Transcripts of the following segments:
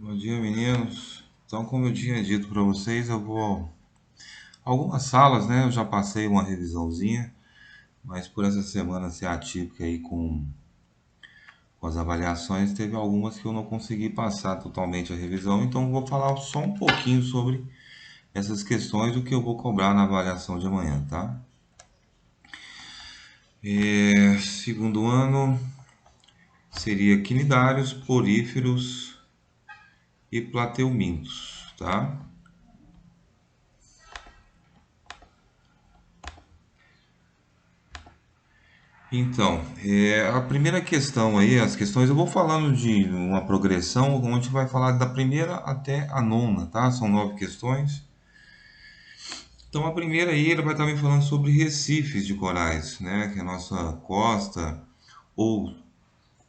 Bom dia, meninos. Então, como eu tinha dito para vocês, eu vou. Algumas salas, né? Eu já passei uma revisãozinha, mas por essa semana ser atípica aí com as avaliações, teve algumas que eu não consegui passar totalmente a revisão, então eu vou falar só um pouquinho sobre essas questões, o que eu vou cobrar na avaliação de amanhã, tá? Segundo ano seria quinidários, poríferos e plateumintos, tá? Então, a primeira questão aí, as questões, eu vou falando de uma progressão, onde vai falar da primeira até a nona, tá? São 9 questões. Então, a primeira aí, ele vai estar me falando sobre recifes de corais, né? Que é a nossa costa, ou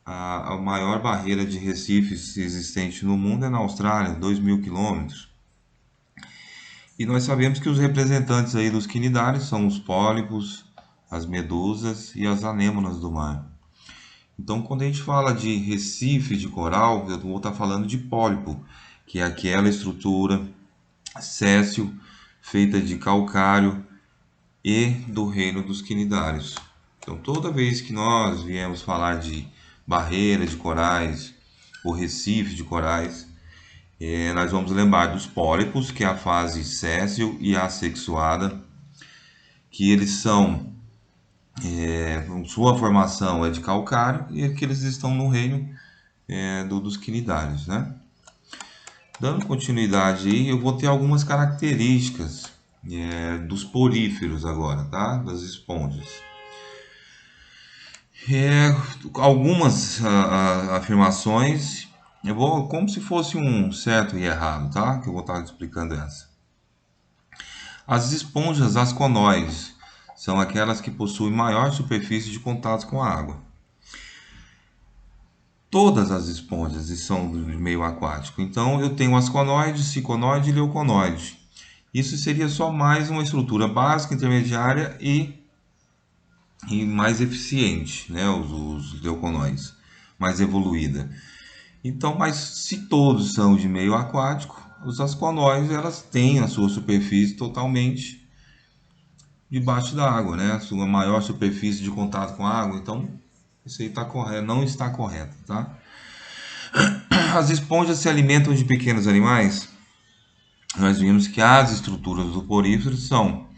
a maior barreira de recifes existente no mundo é na Austrália, 2.000 quilômetros. E nós sabemos que os representantes aí dos quinidários são os pólipos, as medusas e as anêmonas do mar. Então, quando a gente fala de recife de coral, eu vou estar falando de pólipo, que é aquela estrutura séssil feita de calcário e do reino dos quinidários. Então, toda vez que nós viemos falar de barreira de corais ou recife de corais, nós vamos lembrar dos pólipos, que é a fase séssil e assexuada, que eles são, sua formação é de calcário e que eles estão no reino dos quinidários, né? Dando continuidade aí, eu vou ter algumas características dos poríferos agora, tá? Das esponjas. É, algumas afirmações, eu vou como se fosse um certo e errado, tá? Que eu vou estar explicando essa. As esponjas asconoides são aquelas que possuem maior superfície de contato com a água. Todas as esponjas são do meio aquático. Então eu tenho asconoide, ciconoide e leuconoide. Isso seria só mais uma estrutura básica, intermediária e mais eficiente, né? Os leuconoides, mais evoluída. Então, mas se todos são de meio aquático, os asconoides elas têm a sua superfície totalmente debaixo da água, né? A sua maior superfície de contato com a água. Então, isso aí está correto, não está correto, tá? As esponjas se alimentam de pequenos animais. Nós vimos que as estruturas do porífero são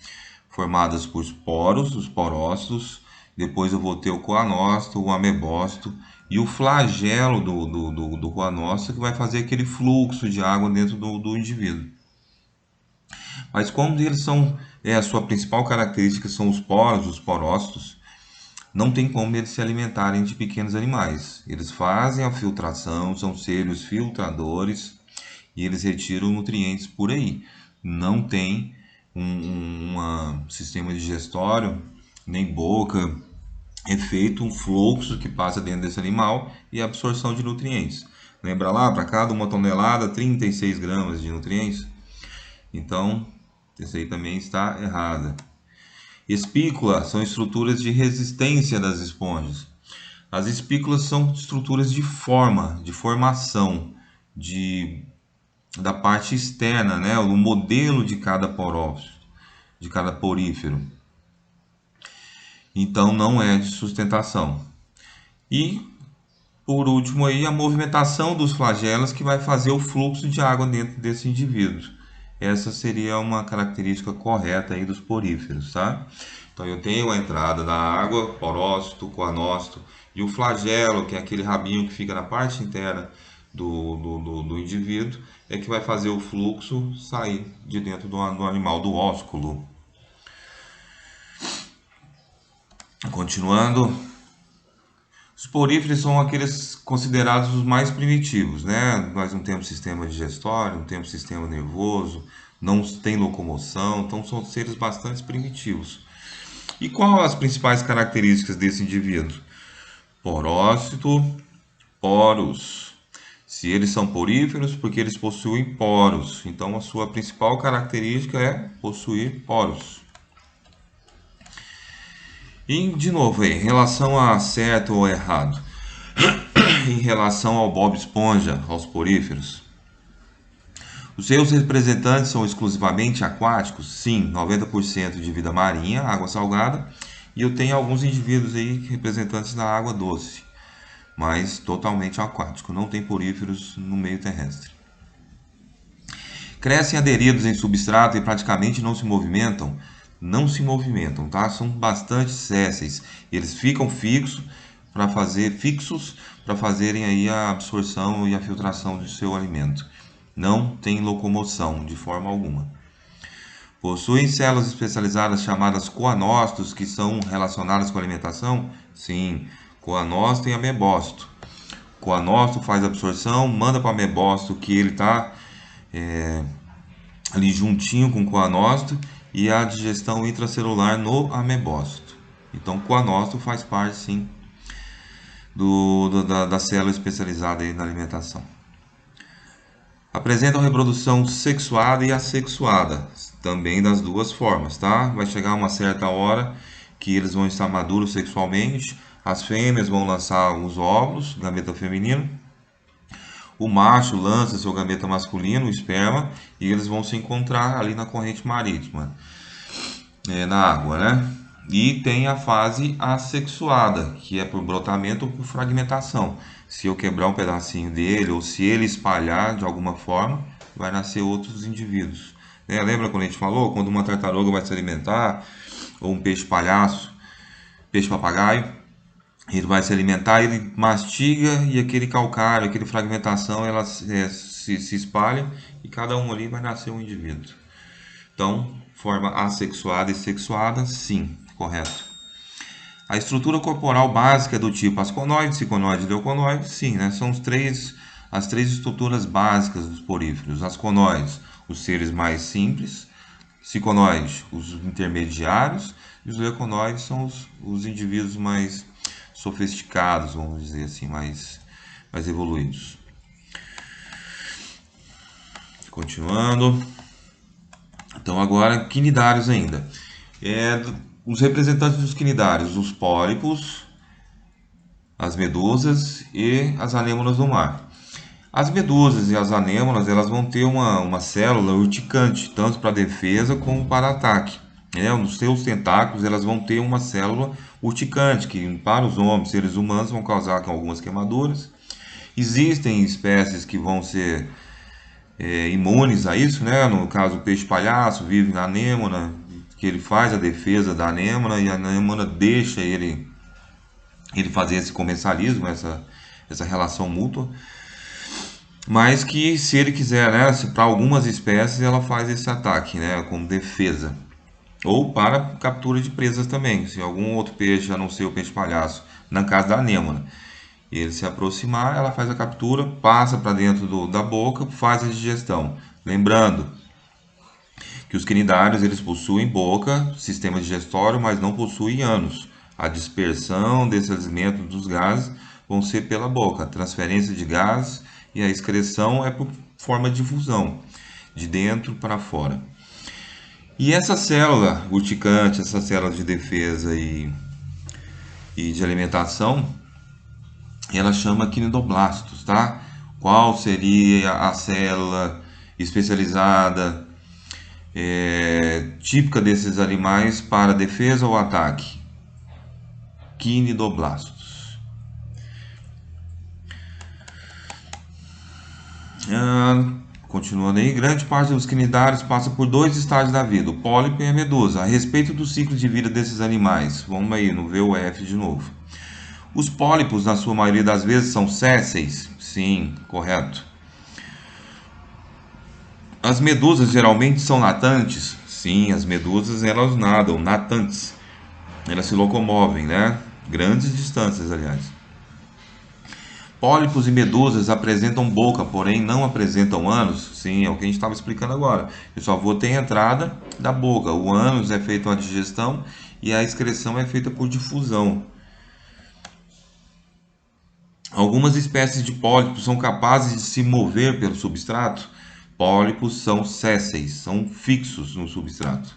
formadas por poros, os porócitos, depois eu vou ter o coanócito, o amebócito e o flagelo do coanócito que vai fazer aquele fluxo de água dentro do indivíduo. Mas como eles são, a sua principal característica são os poros, os porócitos, não tem como eles se alimentarem de pequenos animais. Eles fazem a filtração, são seres filtradores e eles retiram nutrientes por aí. Não tem um sistema digestório, nem boca, é feito um fluxo que passa dentro desse animal e a absorção de nutrientes. Lembra lá, para cada 1 tonelada, 36 gramas de nutrientes? Então, isso aí também está errada. Espícula são estruturas de resistência das esponjas. As espículas são estruturas de forma, de formação, da parte externa, né? O modelo de cada porófito, de cada porífero. Então não é de sustentação. E por último aí a movimentação dos flagelos que vai fazer o fluxo de água dentro desse indivíduo. Essa seria uma característica correta aí dos poríferos, tá? Então eu tenho a entrada da água, porócito, coanócito e o flagelo, que é aquele rabinho que fica na parte interna do indivíduo, é que vai fazer o fluxo sair de dentro do animal, do ósculo. Continuando, os poríferos são aqueles considerados os mais primitivos, né? Nós não temos sistema digestório, não temos sistema nervoso, não tem locomoção, então são seres bastante primitivos. E qual as principais características desse indivíduo? Porócito, poros. Se eles são poríferos, porque eles possuem poros. Então a sua principal característica é possuir poros. E de novo, em relação a certo ou errado, em relação ao Bob Esponja, aos poríferos, Os seus representantes são exclusivamente aquáticos? Sim, 90% de vida marinha, água salgada, e eu tenho alguns indivíduos aí representantes da água doce, mas totalmente aquático, não tem poríferos no meio terrestre. Crescem aderidos em substrato e praticamente não se movimentam? Não se movimentam, tá? São bastante sésseis. Eles ficam fixos para fazerem aí a absorção e a filtração do seu alimento. Não tem locomoção de forma alguma. Possuem células especializadas chamadas coanócitos que são relacionadas com a alimentação? Sim, coanócito e amebócito. Coanócito faz a absorção, manda para o amebócito que ele está ali juntinho com o coanócito e a digestão intracelular no amebócito. Então, coanócito faz parte, sim, da célula especializada aí na alimentação. Apresentam reprodução sexuada e assexuada, também das duas formas, tá? Vai chegar uma certa hora que eles vão estar maduros sexualmente, as fêmeas vão lançar os óvulos, gameta feminino, o macho lança seu gameta masculino, o esperma, e eles vão se encontrar ali na corrente marítima, na água, né? E tem a fase assexuada, que é por brotamento ou por fragmentação. Se eu quebrar um pedacinho dele, ou se ele espalhar de alguma forma, vai nascer outros indivíduos. Lembra quando a gente falou? Quando uma tartaruga vai se alimentar, ou um peixe palhaço, peixe papagaio, ele vai se alimentar, ele mastiga e aquele calcário, aquele fragmentação, ela se espalha e cada um ali vai nascer um indivíduo. Então, forma assexuada e sexuada, sim, correto. A estrutura corporal básica é do tipo asconoide, ciconoide e leuconoide, sim, né? São as três estruturas básicas dos poríferos. Asconoides, os seres mais simples, ciconoide, os intermediários, e os leuconoides são os indivíduos mais sofisticados, vamos dizer assim, mais evoluídos. Continuando. Então agora, quinidários ainda. Os representantes dos quinidários, os pólipos, as medusas e as anêmonas do mar. As medusas e as anêmonas, elas vão ter uma célula urticante, tanto para defesa como para ataque. Nos seus tentáculos, elas vão ter uma célula urticante, que para os homens, seres humanos, vão causar algumas queimaduras. Existem espécies que vão ser imunes a isso, né? No caso, o peixe palhaço vive na anêmona, que ele faz a defesa da anêmona e a anêmona deixa ele fazer esse comensalismo, essa relação mútua. Mas que se ele quiser, né, para algumas espécies ela faz esse ataque, né, como defesa. Ou para captura de presas também. Se algum outro peixe, a não ser o peixe palhaço, na casa da anêmona, ele se aproximar, ela faz a captura, passa para dentro da boca, faz a digestão. Lembrando que os quinidários eles possuem boca, sistema digestório, mas não possuem ânus. A dispersão desse alimento dos gases vão ser pela boca, a transferência de gases e a excreção é por forma de difusão, de dentro para fora. E essa célula urticante, essa célula de defesa e de alimentação, ela chama quinidoblastos, tá? Qual seria a célula especializada, típica desses animais para defesa ou ataque? Quinidoblastos. Continuando aí, grande parte dos quinidários passa por dois estágios da vida, o pólipo e a medusa. A respeito do ciclo de vida desses animais, vamos aí no VUF de novo. Os pólipos, na sua maioria das vezes, são sésseis? Sim, correto. As medusas geralmente são natantes? Sim, as medusas elas nadam, natantes. Elas se locomovem, né? Grandes distâncias, aliás. Pólipos e medusas apresentam boca, porém não apresentam ânus? Sim, é o que a gente estava explicando agora. Eu só vou ter a entrada da boca. O ânus é feito a digestão e a excreção é feita por difusão. Algumas espécies de pólipos são capazes de se mover pelo substrato. Pólipos são sésseis, são fixos no substrato.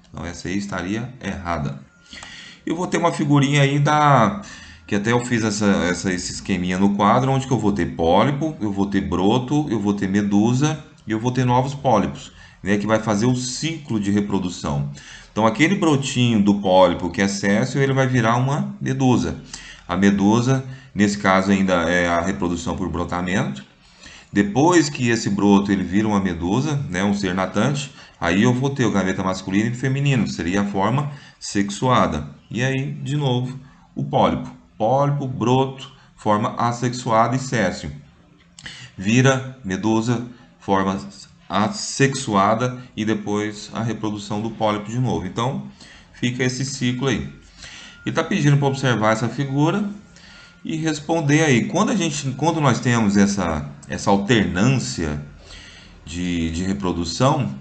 Então essa aí estaria errada. Eu vou ter uma figurinha aí que até eu fiz esse esqueminha no quadro, onde que eu vou ter pólipo, eu vou ter broto, eu vou ter medusa e eu vou ter novos pólipos, né, que vai fazer o ciclo de reprodução. Então aquele brotinho do pólipo que é séssil, ele vai virar uma medusa. A medusa, nesse caso ainda é a reprodução por brotamento. Depois que esse broto ele vira uma medusa, né, um ser natante, aí eu vou ter o gameta masculino e feminino, seria a forma sexuada. E aí, de novo, o pólipo. Pólipo, broto, forma assexuada e séssil. Vira medusa, forma assexuada e depois a reprodução do pólipo de novo. Então, fica esse ciclo aí. E está pedindo para observar essa figura e responder aí. Quando nós temos essa alternância de reprodução,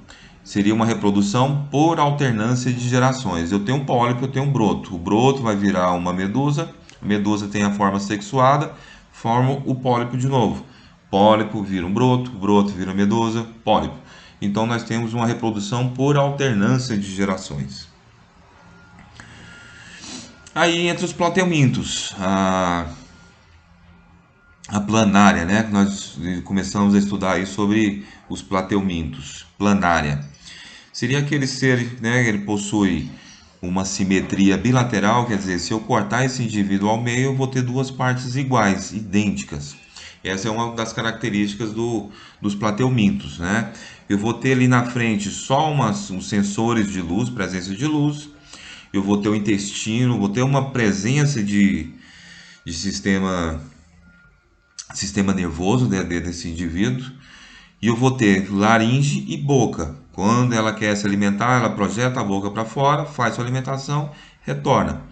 seria uma reprodução por alternância de gerações. Eu tenho um pólipo, eu tenho um broto. O broto vai virar uma medusa, a medusa tem a forma sexuada, forma o pólipo de novo. Pólipo vira um broto, broto vira medusa, pólipo. Então nós temos uma reprodução por alternância de gerações. Aí entre os plateumintos, a planária, né? Nós começamos a estudar aí sobre os plateumintos. Planária seria aquele ser, né? Ele possui uma simetria bilateral, quer dizer, se eu cortar esse indivíduo ao meio, eu vou ter duas partes iguais, idênticas. Essa é uma das características dos plateumintos, né? Eu vou ter ali na frente só uns sensores de luz, presença de luz. Eu vou ter o intestino, vou ter uma presença de sistema nervoso desse indivíduo. E eu vou ter laringe e boca. Quando ela quer se alimentar, ela projeta a boca para fora, faz sua alimentação, retorna.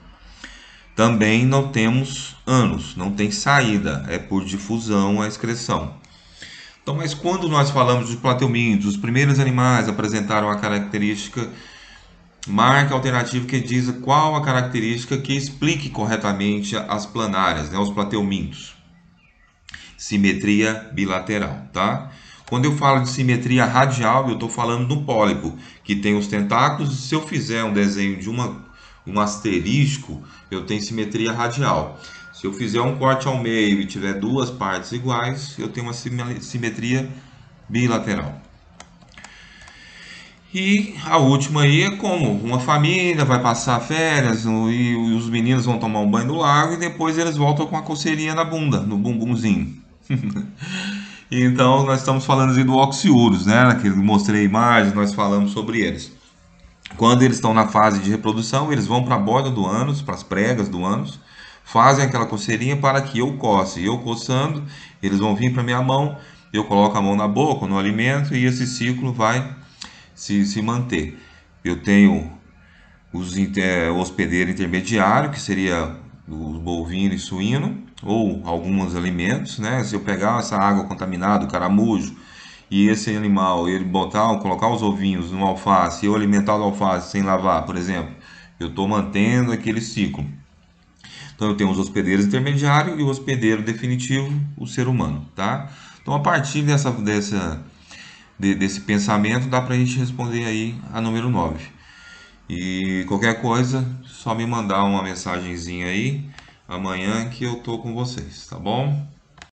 Também não temos ânus, não tem saída, é por difusão a excreção. Então, mas quando nós falamos de plateumintos, os primeiros animais apresentaram a característica, marca alternativa que diz qual a característica que explique corretamente as planárias, né, os plateumintos. Simetria bilateral, tá? Quando eu falo de simetria radial, eu estou falando do pólipo, que tem os tentáculos. Se eu fizer um desenho de um asterisco, eu tenho simetria radial. Se eu fizer um corte ao meio e tiver duas partes iguais, eu tenho uma simetria bilateral. E a última aí é como uma família vai passar férias e os meninos vão tomar um banho no lago e depois eles voltam com a coceirinha na bunda, no bumbumzinho. Então nós estamos falando do oxiurus, né? Que eu mostrei imagens, nós falamos sobre eles. Quando eles estão na fase de reprodução, eles vão para a borda do ânus, para as pregas do ânus, fazem aquela coceirinha para que eu coce. Eu coçando, eles vão vir para minha mão, eu coloco a mão na boca, no alimento, e esse ciclo vai se manter. Eu tenho o hospedeiro intermediário, que seria o bovino e suíno, ou alguns alimentos, né? Se eu pegar essa água contaminada, o caramujo, e esse animal, ele colocar os ovinhos no alface, e eu alimentar o alface sem lavar, por exemplo, eu estou mantendo aquele ciclo. Então eu tenho os hospedeiros intermediários e o hospedeiro definitivo, o ser humano, tá? Então a partir desse pensamento dá para a gente responder aí a número 9. E qualquer coisa, só me mandar uma mensagenzinha aí amanhã que eu tô com vocês, tá bom?